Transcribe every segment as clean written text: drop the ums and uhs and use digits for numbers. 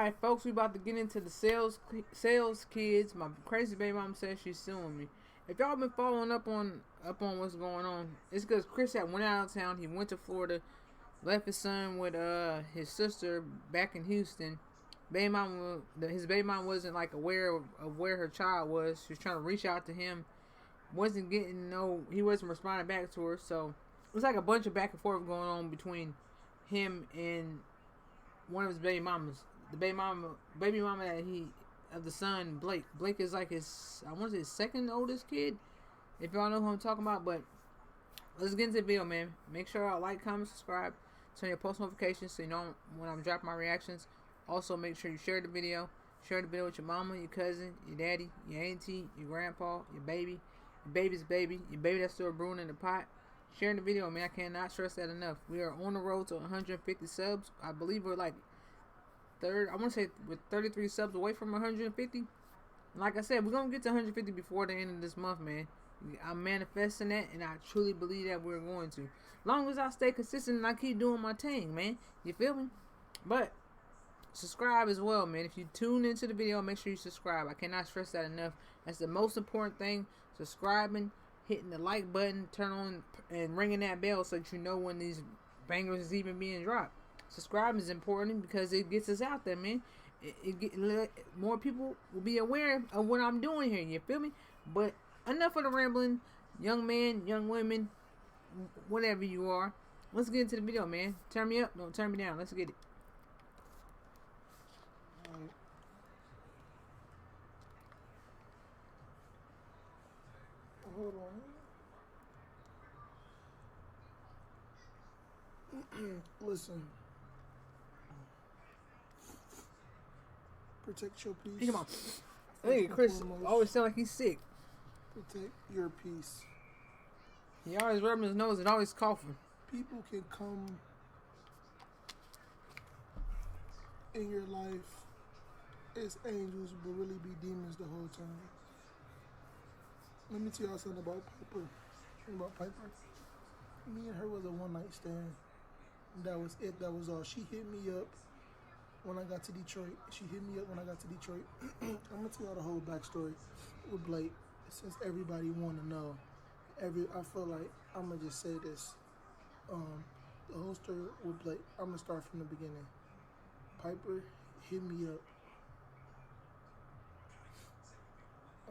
Alright, folks, we about to get into the sales kids. My crazy baby mom says she's suing me. If y'all been following up on what's going on, it's because Chris had went out of town. He went to Florida, left his son with his sister back in Houston. His baby mom wasn't like aware of where her child was. She was trying to reach out to him, wasn't getting he wasn't responding back to her. So it was like a bunch of back and forth going on between him and one of his baby mamas. The baby mama that he of the son Blake. Blake is like I want to say his second oldest kid. If y'all know who I'm talking about, but let's get into the video, man. Make sure y'all like, comment, subscribe, turn your post notifications so you know when I'm dropping my reactions. Also, make sure you share the video. Share the video with your mama, your cousin, your daddy, your auntie, your grandpa, your baby's baby, your baby that's still brewing in the pot. Share the video, man. I cannot stress that enough. We are on the road to 150 subs. I believe we're like third. I want to say we're 33 subs away from 150. Like I said, we're gonna get to 150 before the end of this month, man. I'm manifesting that, and I truly believe that we're going to. Long as I stay consistent and I keep doing my thing, man. You feel me? But subscribe as well, man. If you tune into the video, make sure you subscribe. I cannot stress that enough. That's the most important thing. Subscribing, hitting the like button, turn on and ringing that bell so that you know when these bangers is even being dropped. Subscribing is important because it gets us out there, man. More people will be aware of what I'm doing here. You feel me? But enough of the rambling. Young men, young women, whatever you are. Let's get into the video, man. Turn me up, don't turn me down. Let's get it. Hold on. Listen. Protect your peace. Come on. Hey, Chris always sound like he's sick. Protect your peace. He always rubbing his nose and always coughing. People can come in your life as angels, but really be demons the whole time. Let me tell y'all something about Piper. Me and her was a one-night stand. That was it. That was all. She hit me up when I got to Detroit. I'm gonna tell y'all the whole backstory with Blake, since everybody want to know. I feel like I'm gonna just say this. The whole story with Blake. I'm gonna start from the beginning. Piper hit me up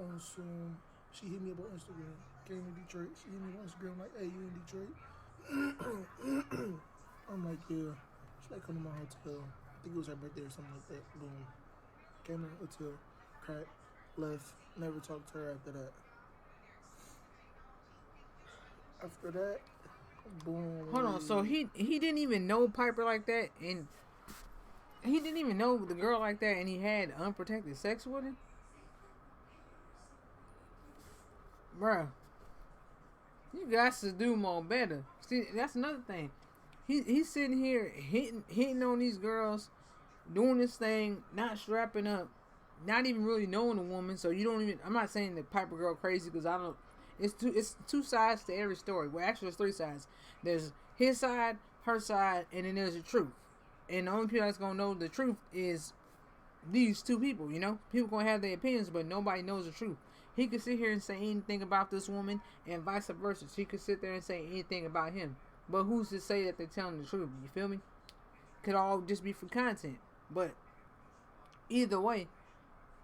on Zoom. She hit me up on Instagram. Came to Detroit. She hit me on Instagram like, "Hey, you in Detroit?" I'm like, "Yeah." She's like, "Come to my hotel." I think it was her birthday or something like that. Boom. Came to the hotel. Cracked. Left. Never talked to her after that. After that, boom. Hold on. So he didn't even know Piper like that, and he didn't even know the girl like that, and he had unprotected sex with her? Bruh, you guys to do more better. See, that's another thing. He's sitting here hitting on these girls, doing this thing, not strapping up, not even really knowing the woman. So you don't even. I'm not saying the Piper girl crazy because I don't. It's two sides to every story. Well, actually, there's three sides. There's his side, her side, and then there's the truth. And the only people that's gonna know the truth is these two people. You know, people gonna have their opinions, but nobody knows the truth. He could sit here and say anything about this woman, and vice versa. She could sit there and say anything about him. But who's to say that they're telling the truth? You feel me? Could all just be for content. But either way,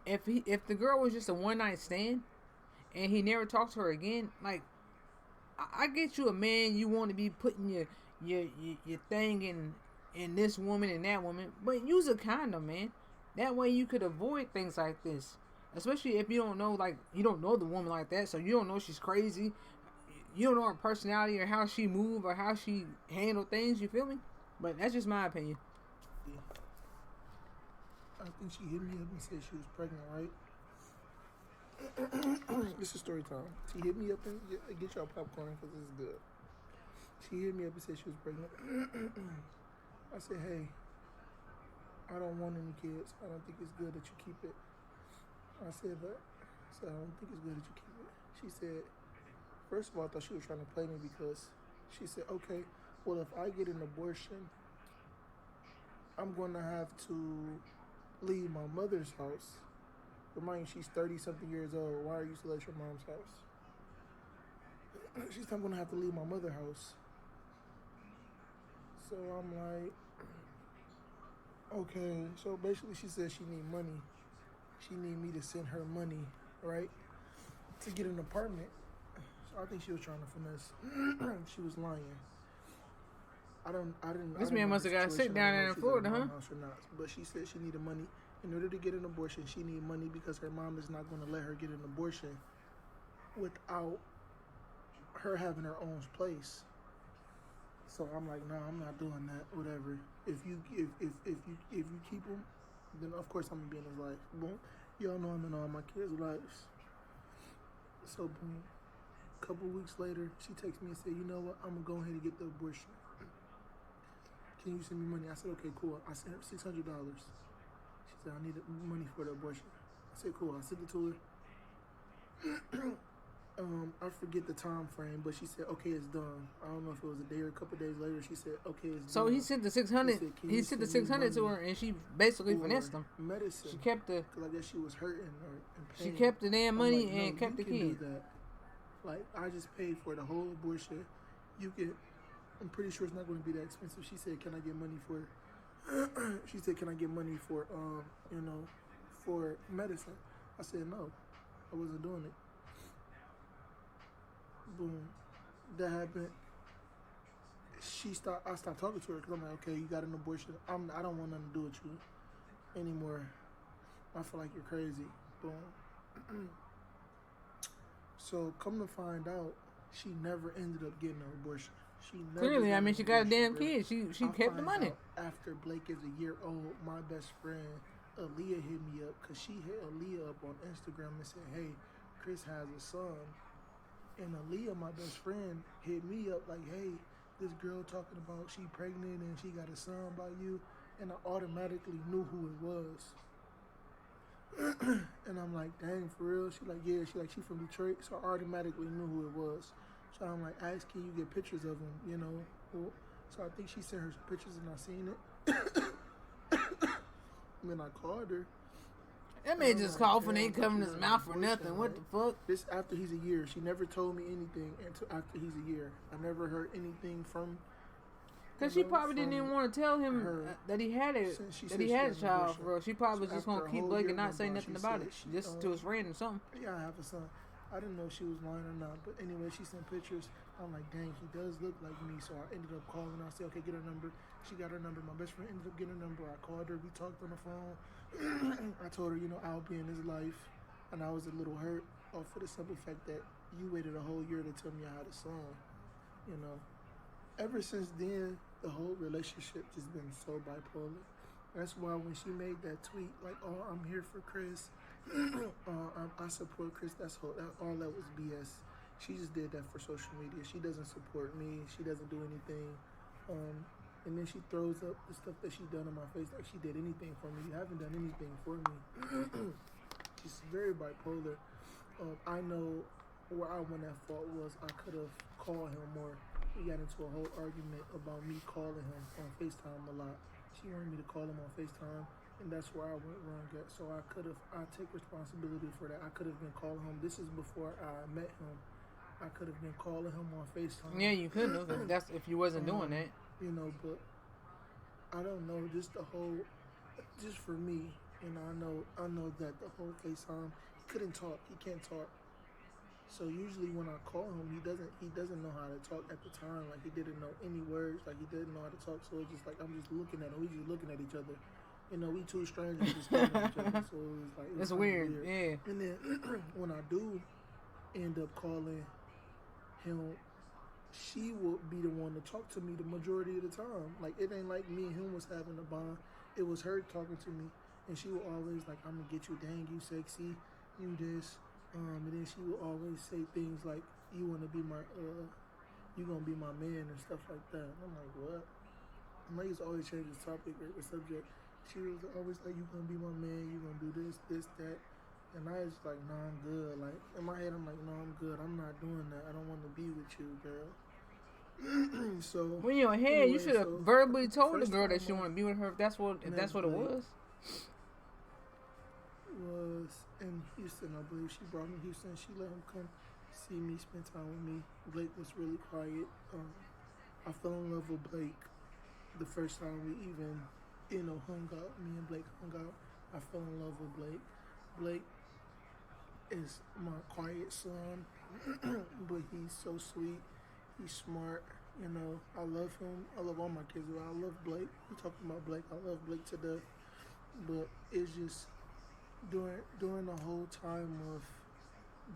if the girl was just a one night stand, and he never talked to her again, like I get you a man, you want to be putting your thing in this woman and that woman, but use a condom, man. That way you could avoid things like this. Especially if you don't know, like, you don't know the woman like that, so you don't know she's crazy. You don't know her personality or how she move or how she handle things, you feel me? But that's just my opinion. Yeah. I think she hit me up and said she was pregnant, right? This is story time. She hit me up and get y'all popcorn because this is good. She hit me up and said she was pregnant. I said, "Hey, I don't want any kids. I don't think it's good that you keep it." I said that. I don't think it's good that you keep it. She said, first of all, I thought she was trying to play me because she said, "Okay, well, if I get an abortion, I'm going to have to leave my mother's house. Remind you, she's 30-something years old. Why are you still at your mom's house? She's I'm going to have to leave my mother's house. So I'm like, okay. So basically she said she need money. She need me to send her money, right? To get an apartment. So I think she was trying to finesse. She was lying. I didn't. This man must have got sick down there in Florida, huh? Or not. But she said she needed money. In order to get an abortion, she needed money because her mom is not going to let her get an abortion without her having her own place. So I'm like, no, I'm not doing that. Whatever. If you keep him, then of course I'm gonna be in his life. Boom. Y'all know I'm in all my kids' lives. So boom. A couple weeks later, she texts me and said, you know what? I'm gonna go ahead and get the abortion. Can you send me money? I said, okay, cool. I sent her $600. She said, I needed money for the abortion. I said, cool. I sent it to her. I forget the time frame, but she said, okay, it's done. I don't know if it was a day or a couple days later. She said, okay, it's done. So he sent the 600. He sent the 600 to her, and she basically finessed him. Medicine. She kept the. Because I guess she was hurting or in pain. She kept the damn money like, and kept the kid. Do that. Like, I just paid for the whole abortion. You can. I'm pretty sure it's not going to be that expensive. She said, can I get money for? She said, can I get money for for medicine? I said no. I wasn't doing it. Boom. That happened. I stopped talking to her because I'm like, okay, you got an abortion. I don't want nothing to do with you anymore. I feel like you're crazy. Boom. So come to find out, she never ended up getting an abortion. She never Clearly, I mean, she got a damn kid. She kept the money. After Blake is a year old, my best friend Aaliyah hit me up because she hit Aaliyah up on Instagram and said, hey, Chris has a son. And Aaliyah, my best friend, hit me up like, hey, this girl talking about she pregnant and she got a son by you. And I automatically knew who it was. And I'm like, dang, for real? She like, yeah. She from Detroit. So I automatically knew who it was. So I'm like, ask, can you get pictures of him, you know? Well, so I think she sent her some pictures and I seen it. And then I called her. That man just coughing, ain't covering his mouth for nothing. What the fuck? This after he's a year. She never told me anything until after he's a year. I never heard anything from. Because she probably didn't even want to tell him that he had a child, bro. She probably was just gonna keep Blake and not say nothing about it, just to his friend or something. Yeah, I have a son. I didn't know if she was lying or not, but anyway, she sent pictures. I'm like, dang, he does look like me. So I ended up calling. I said, okay, get her number. She got her number. My best friend ended up getting her number. I called her. We talked on the phone. I told her, you know, I'll be in his life. And I was a little hurt off for the simple fact that you waited a whole year to tell me I had a son. You know, ever since then, the whole relationship just been so bipolar. That's why when she made that tweet, like, oh, I'm here for Chris. I support Chris. All that was BS. She just did that for social media. She doesn't support me. She doesn't do anything. And then she throws up the stuff that she done in my face like she did anything for me. You haven't done anything for me. She's very bipolar. I know where I went at fault was I could have called him more. We got into a whole argument about me calling him on FaceTime a lot. She wanted me to call him on FaceTime, and that's where I went wrong at. So I take responsibility for that. I could have been calling him. This is before I met him. I could have been calling him on FaceTime. Yeah, you could have. That's if you wasn't doing that. You know, but I don't know. Just for me, you know, I know that the whole FaceTime, he couldn't talk. He can't talk. So usually when I call him, he doesn't know how to talk at the time. Like he didn't know any words. Like he didn't know how to talk. So it's just like I'm just looking at him. We just looking at each other. You know, we two strangers just looking at each other. So it was like it's weird. Yeah. And then when I do end up calling him, she will be the one to talk to me the majority of the time. Like it ain't like me and him was having a bond. It was her talking to me, and she will always like, "I'm gonna get you, dang you sexy, you this." And then she will always say things like, "You wanna be my, you gonna be my man" and stuff like that. And I'm like, what? And I used to always change the topic or the subject. She was always like, "You gonna be my man? You gonna do this, that." And I was like, "No, I'm good." Like in my head, I'm like, "No, I'm good. I'm not doing that. I don't want to be with you, girl." So when you're ahead, you should have verbally told the girl that she want to be with her. If that's what it was. was in Houston, I believe. She brought me to Houston. She let him come see me, spend time with me. Blake was really quiet. I fell in love with Blake the first time we even, hung out. Me and Blake hung out. I fell in love with Blake. Blake is my quiet son, but he's so sweet. He's smart. I love him. I love all my kids. But I love Blake. We talking about Blake. I love Blake to death. But it's just during the whole time of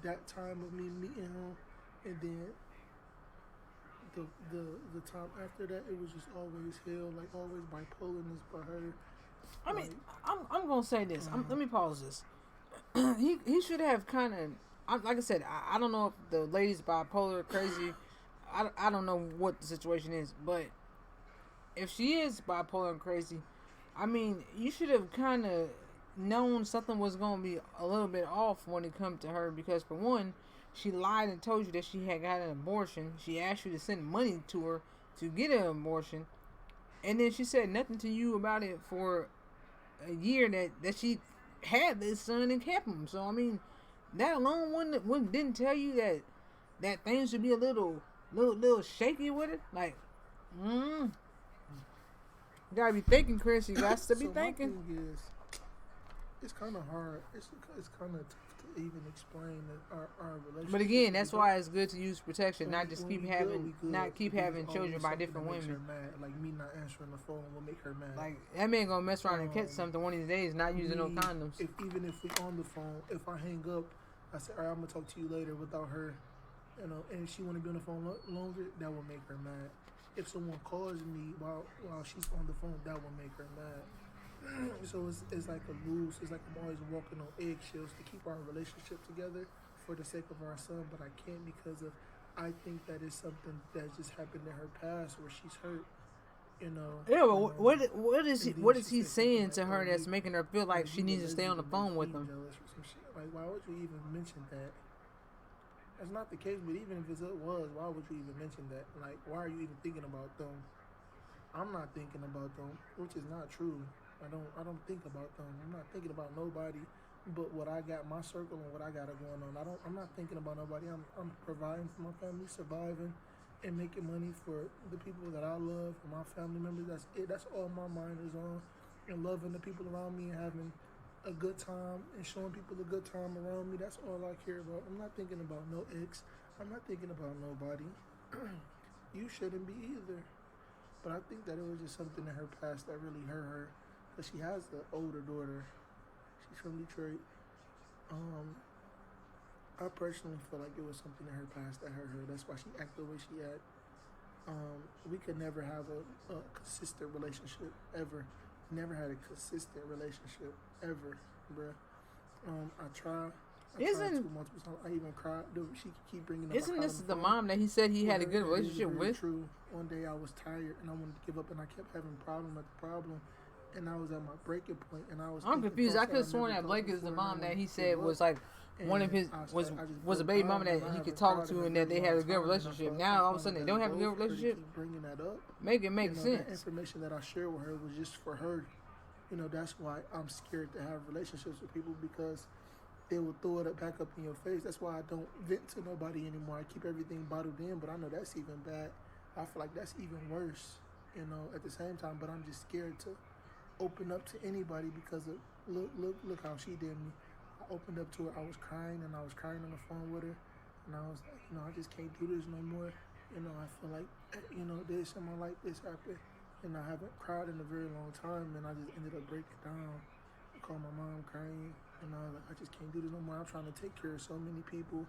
that time of me meeting him, and then the time after that, it was just always hell. Like always bipolarness by her. I mean, I'm gonna say this. Let me pause this. he should have kind of, like I said, I don't know if the lady's bipolar or crazy. I don't know what the situation is, but if she is bipolar and crazy, I mean, you should have kind of known something was going to be a little bit off when it comes to her, because for one, she lied and told you that she had got an abortion. She asked you to send money to her to get an abortion, and then she said nothing to you about it for a year that she had this son and kept him. So I mean, that alone didn't tell you that things should be a little shaky with it. Like, you gotta be thinking, Chris. You got to be thinking. My thing is, it's kind of hard. It's kind of tough to even explain our relationship. But again, that's why it's good to use protection, not just keep having children by different women. Her mad. Like me not answering the phone will make her mad. Like that man gonna mess around and catch something one of these days, not using no condoms. Even if we on the phone, if I hang up, I say, all right, I'm gonna talk to you later without her. And if she want to be on the phone longer, that will make her mad. If someone calls me while she's on the phone, that will make her mad. So it's like a lose. It's like I'm always walking on eggshells to keep our relationship together for the sake of our son, but I can't because of I think that is something that just happened in her past where she's hurt. Yeah, but what is he saying to her that's making her feel like she needs to stay on the phone with him? Like, why would you even mention that? That's not the case, but even if it was, why would you even mention that? Like, why are you even thinking about them? I'm not thinking about them, which is not true. I don't think about them. I'm not thinking about nobody but what I got, my circle, and what I got going on. I'm not thinking about nobody. I'm providing for my family, surviving, and making money for the people that I love, for my family members. That's it. That's all my mind is on, and loving the people around me and having a good time and showing people a good time around me. That's all I care about. I'm not thinking about no ex. I'm not thinking about nobody. You shouldn't be either. But I think that it was just something in her past that really hurt her. Because she has the older daughter. She's from Detroit. I personally feel like it was something in her past that hurt her. That's why she acted the way she acted. We could never have a consistent relationship, ever. Never had a consistent relationship ever, bruh. I tried 2 months, I even cried. Dude, she keep bringing up. Isn't this the mom that he said he had a good relationship with? True. One day I was tired and I wanted to give up, and I kept having problem after problem, and I was at my breaking point, and I'm confused. I could have sworn that Blake is the mom that he said was like one of his was a baby mama that he could talk to, and that they had a good relationship. Now all of a sudden they don't have a good relationship. Keep bringing that up. Make it make sense. That information that I shared with her was just for her. That's why I'm scared to have relationships with people, because they will throw it back up in your face. That's why I don't vent to nobody anymore. I keep everything bottled in, but I know that's even bad. I feel like that's even worse, at the same time. But I'm just scared to open up to anybody because of look how she did me. I opened up to her. I was crying, and I was crying on the phone with her, and I was like, I just can't do this no more. I feel like, this in my life, this happened, and I haven't cried in a very long time, and I just ended up breaking down. I called my mom crying, and I was like, I just can't do this no more. I'm trying to take care of so many people,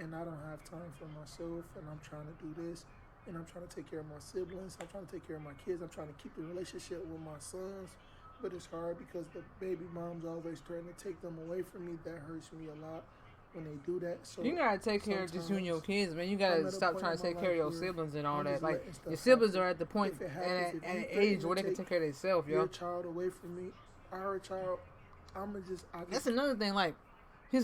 and I don't have time for myself, and I'm trying to do this, and I'm trying to take care of my siblings. I'm trying to take care of my kids. I'm trying to keep the relationship with my sons, but it's hard because the baby mom's always trying to take them away from me. That hurts me a lot when they do that. So you gotta take care of just you and your kids, man. You gotta stop trying to take care of your siblings and all that. Like your siblings are at the point at an age where they can take care of themselves, yo. Your child away from me, our child. That's another thing. Like he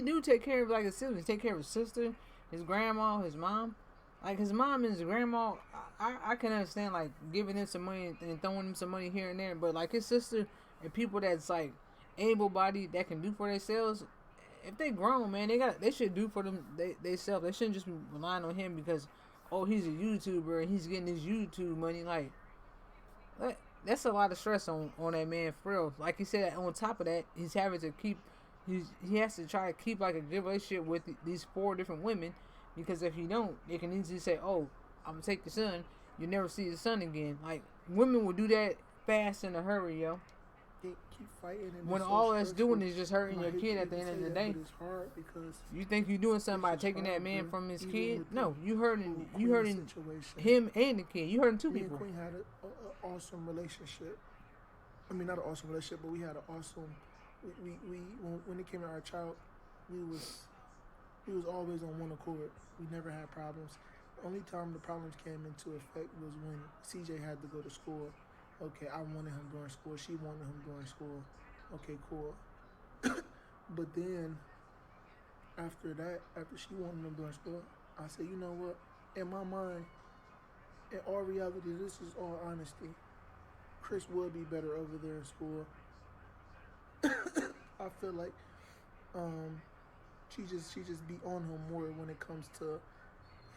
do take care of like his siblings. Take care of his sister, his grandma, his mom. Like his mom and his grandma, I can understand like giving them some money and throwing them some money here and there. But like his sister and people that's like able-bodied that can do for themselves, if they grown, man, they should do for them they self. They shouldn't just be relying on him because, oh, he's a YouTuber and he's getting his YouTube money. Like, that's a lot of stress on that man for real. Like he said, on top of that, he's having to keep he has to try to keep like a good relationship with these 4 different women, because if you don't, they can easily say, oh, I'm gonna take the son. You never see the son again. Like, women will do that fast in a hurry, yo. They keep fighting, and When it's all so that's stressful. doing is just hurting your kid at the end of the day. But it's hard because You think you're doing something by it's taking that hard, man bro. from his Even kid? with No, the you hurting whole Queen situation. him and the kid. You hurting 2 Me people. and Queen had an awesome relationship. I mean, not an awesome relationship, but we had an awesome. We when it came to our child, we was always on one accord. We never had problems. The only time the problems came into effect was when CJ had to go to school. Okay, I wanted him during school. She wanted him during school. Okay, cool. But then after that, after she wanted him during school, I said, you know what? In my mind, in all reality, this is all honesty. Chris would be better over there in school. I feel like she just be on him more when it comes to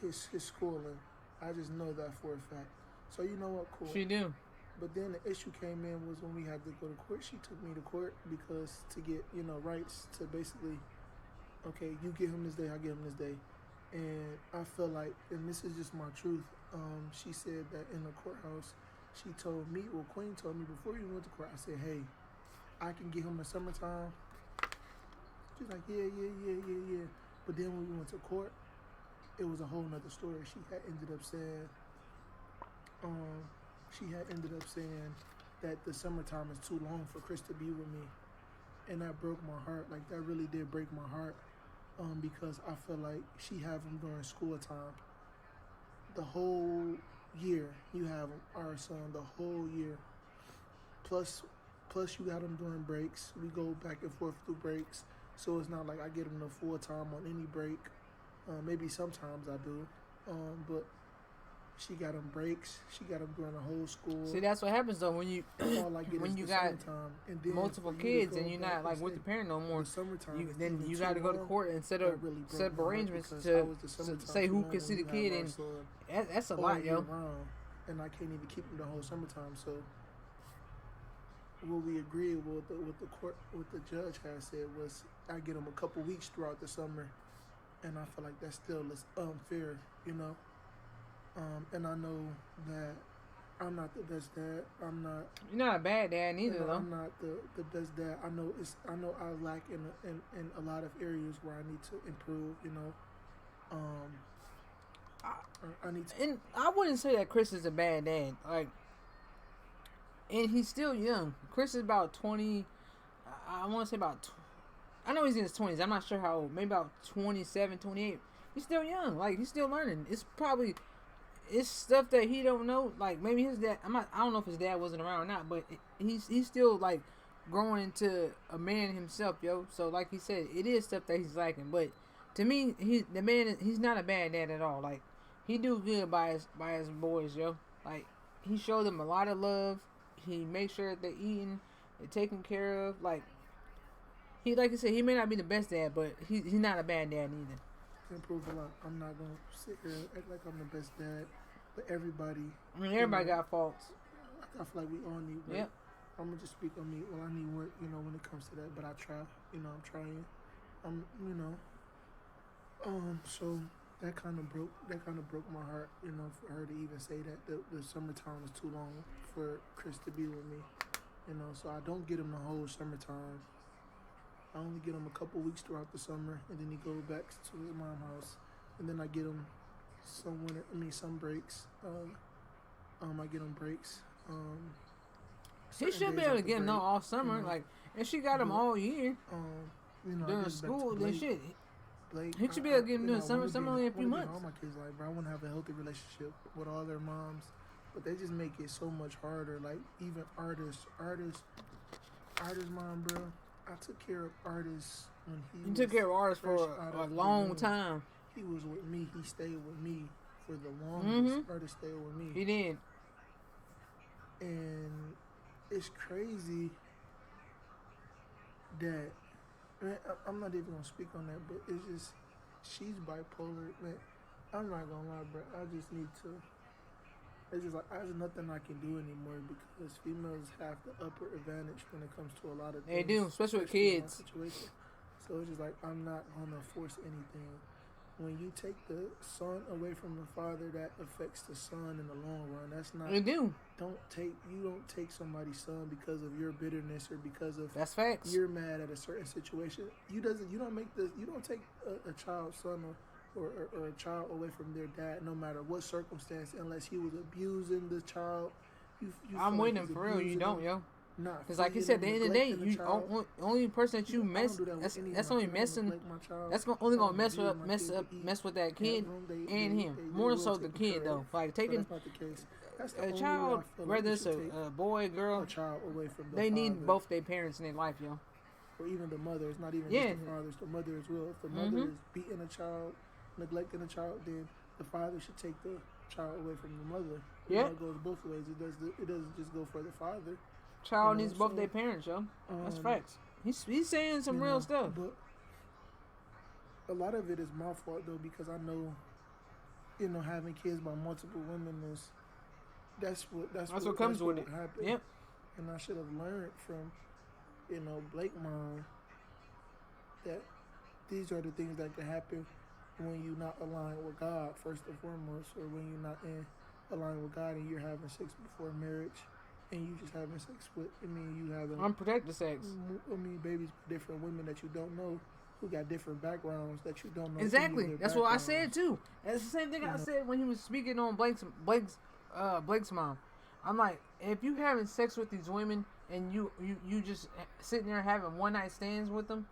his schooling. I just know that for a fact. So you know what, cool. She do. But then the issue came in was when we had to go to court. She took me to court because to get, rights to basically, okay, you get him this day, I get him this day. And I feel like, and this is just my truth, she said that in the courthouse, she told me, well, Queen told me before you went to court, I said, hey, I can get him in the summertime. She's like, yeah. But then when we went to court, it was a whole nother story. She had ended up saying, that the summertime is too long for Chris to be with me. And that broke my heart. Like, that really did break my heart. Because I feel like she have him during school time. The whole year you have our son, the whole year. Plus you got him during breaks. We go back and forth through breaks. So it's not like I get him the full time on any break. Maybe sometimes I do. But she got him breaks. She got him during the whole school. See, that's what happens though when you when you got multiple kids and you're not like with the parent no more. Then you got to go to court and set up arrangements to say who can see the kid, and that's a lot, yo. And I can't even keep him the whole summertime. So what we agreed with what the judge had said was I get him a couple weeks throughout the summer, and I feel like that still is unfair, and I know that I'm not the best dad. You're not a bad dad neither, though. I'm not the best dad. I know I lack in a lot of areas where I need to improve. I need to. And I wouldn't say that Chris is a bad dad. Like, and he's still young. Chris is about 20. I want to say about. I know he's in his 20s. I'm not sure how old. Maybe about 27, 28. He's still young. Like, he's still learning. It's stuff that he don't know. Like, maybe his dad. I don't know if his dad wasn't around or not. But he's still like growing into a man himself, yo. So like he said, it is stuff that he's lacking. But to me, he's not a bad dad at all. Like, he do good by his boys, yo. Like, he showed them a lot of love. He makes sure that they're eating, they're taken care of. Like I said, he may not be the best dad, but he's not a bad dad either. Improve a lot. I'm not gonna sit here and act like I'm the best dad, but everybody. I mean, everybody got faults. I feel like we all need work. Yep. I'm gonna just speak on me. Well, I need work, when it comes to that. But I try. I'm trying. So that kind of broke my heart. For her to even say that the summertime is too long for Chris to be with me. So I don't get him the whole summertime. I only get him a couple weeks throughout the summer, and then he goes back to his mom's house, and then I get him some breaks. I get him breaks. He should be able to get him all summer, and she got him all year. During school, then shit. He should be able to get him during summer only a few months. All my kids bro, I want to have a healthy relationship with all their moms, but they just make it so much harder. Like, even artists mom, bro. I took care of artists when he took care of artists for a long time. He was with me. He stayed with me for the longest. Mm-hmm. Artist stayed with me. He did. And it's crazy dad. Man, I'm not even gonna speak on that, but it's just she's bipolar. Man, I'm not gonna lie, bro. I just need to. It's just like there's nothing I can do anymore because females have the upper advantage when it comes to a lot of things. They do, especially with in my kids. situation. So it's just like I'm not gonna force anything. When you take the son away from the father, that affects the son in the long run. That's not. They do. You don't take somebody's son because of your bitterness or because of That's facts. you're mad at a certain situation. You don't take a child's son or a child away from their dad no matter what circumstance unless he was abusing the child. I'm with him for real. You don't, yo. Nah, because like you said, at the end of the day, you only person that you mess that's only messing. That's only gonna mess with that kid and him. More so the kid though. Like taking a child, whether it's a boy, girl, away from they need both their parents in their life, yo. Or even the mother. It's not even just the father. It's the mother as well. If the mother is beating a child, neglecting a child, then the father should take the child away from the mother. Yeah, it goes both ways. It doesn't just go for the father. Child needs both their parents, yo. That's facts. He's saying some real stuff. But a lot of it is my fault though because I know, having kids by multiple women that's what comes with it. Happen. Yep. And I should have learned from, Blake mom that these are the things that can happen when you're not aligned with God first and foremost, or when you're not in aligned with God and you're having sex before marriage. And you just having sex with, you having unprotected sex. Babies with different women that you don't know, who got different backgrounds that you don't know. Exactly. That's what I said too. And it's the same thing I said when he was speaking on Blake's mom. I'm like, if you having sex with these women and you just sitting there having one night stands with them,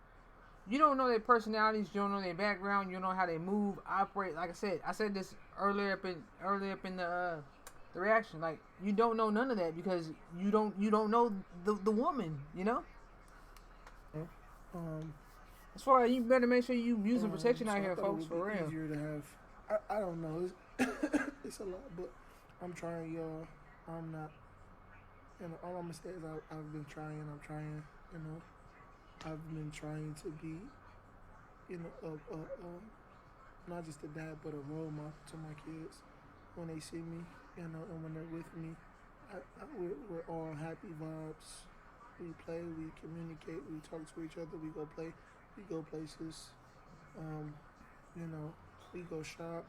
you don't know their personalities, you don't know their background, you don't know how they move, operate. Like I said this earlier up in the reaction, like you don't know none of that because you don't know the woman, That's why you better make sure you using protection out here, folks, for real. Easier to have. I don't know. It's a lot, but I'm trying, y'all. I'm not. All I'm gonna say is I've been trying. I'm trying. I've been trying to be, not just a dad, but a role model to my kids when they see me. And when they're with me, we're all happy vibes. We play, we communicate, we talk to each other, we go play, we go places. We go shop.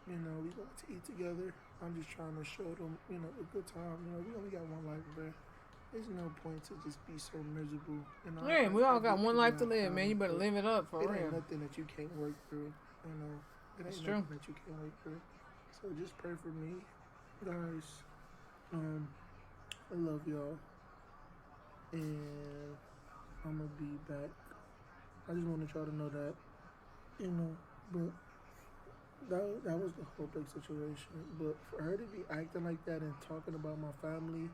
We go to eat together. I'm just trying to show them, a good time. We only got one life, bro. There's no point to just be so miserable. We all got one life to live, man. You better live it up for real. It ain't nothing that you can't work through. It ain't nothing that you can't work through. So just pray for me, guys. I love y'all, and I'm gonna be back. I just wanted y'all to know that, but that was the whole big situation. But for her to be acting like that and talking about my family,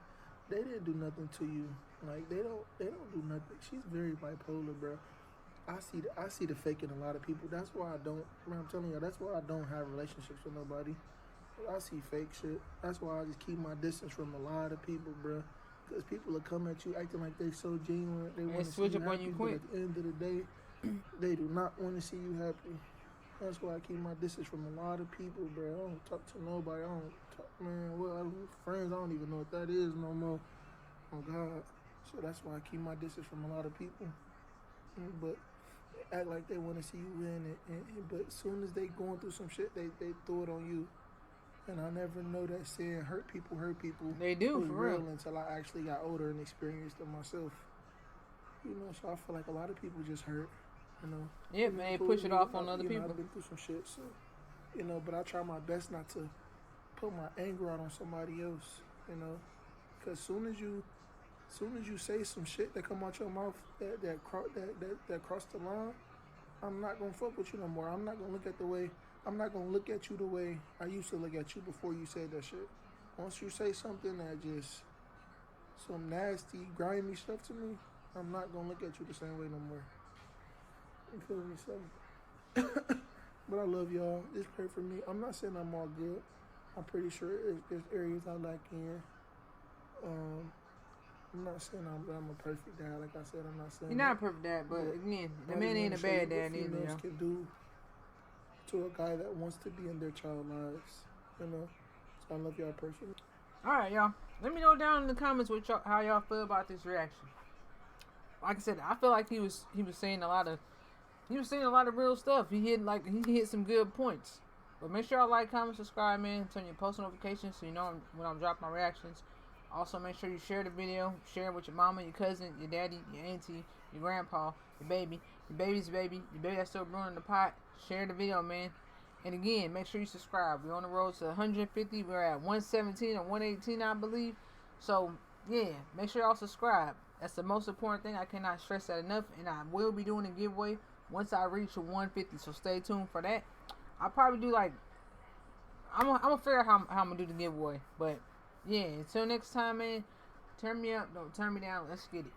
they didn't do nothing to you. Like they don't do nothing. She's very bipolar, bro. I see the fake in a lot of people. That's why I don't. I'm telling you, that's why I don't have relationships with nobody. I see fake shit. That's why I just keep my distance from a lot of people, bro. Because people will come at you acting like they so genuine. They want to switch see you up happy, on you but quick. at the end of the day, they do not want to see you happy. That's why I keep my distance from a lot of people, bro. I don't talk to nobody. I don't talk, friends, I don't even know what that is no more. Oh, God. So that's why I keep my distance from a lot of people. But they act like they want to see you win. But as soon as they going through some shit, they throw it on you. And I never know that saying hurt people. They do, for real. Until I actually got older and experienced it myself. So I feel like a lot of people just hurt, Yeah, man, push it off on other people. I've been through some shit, so, but I try my best not to put my anger out on somebody else, Because soon as you say some shit that come out your mouth that cross the line, I'm not going to fuck with you no more. I'm not going to look at you the way I used to look at you before you said that shit. Once you say something that just some nasty, grimy stuff to me, I'm not going to look at you the same way no more. You feel me? So, but I love y'all. Just pray for me. I'm not saying I'm all good. I'm pretty sure there's areas I lack in. I'm not saying I'm a perfect dad. Like I said, I'm not saying You're not a perfect dad, but again, the man ain't a bad dad either. Females can do to a guy that wants to be in their child lives. You know, so I love y'all personally. All right, y'all. Let me know down in the comments what y'all, how y'all feel about this reaction. Like I said, I feel like he was saying a lot of real stuff. He hit some good points. But make sure y'all like, comment, subscribe, man. Turn your post notifications so you know when I'm dropping my reactions. Also, make sure you share the video. Share it with your mama, your cousin, your daddy, your auntie, your grandpa, your baby's baby, your baby that's still brewing in the pot. Share the video, man. And again, make sure you subscribe. We're on the road to 150. We're at 117 or 118, I believe. So, yeah, make sure y'all subscribe. That's the most important thing. I cannot stress that enough. And I will be doing a giveaway once I reach 150. So, stay tuned for that. I'll probably do like, I'm gonna figure out how I'm gonna do the giveaway. But, yeah, until next time, man, turn me up, don't turn me down. Let's get it.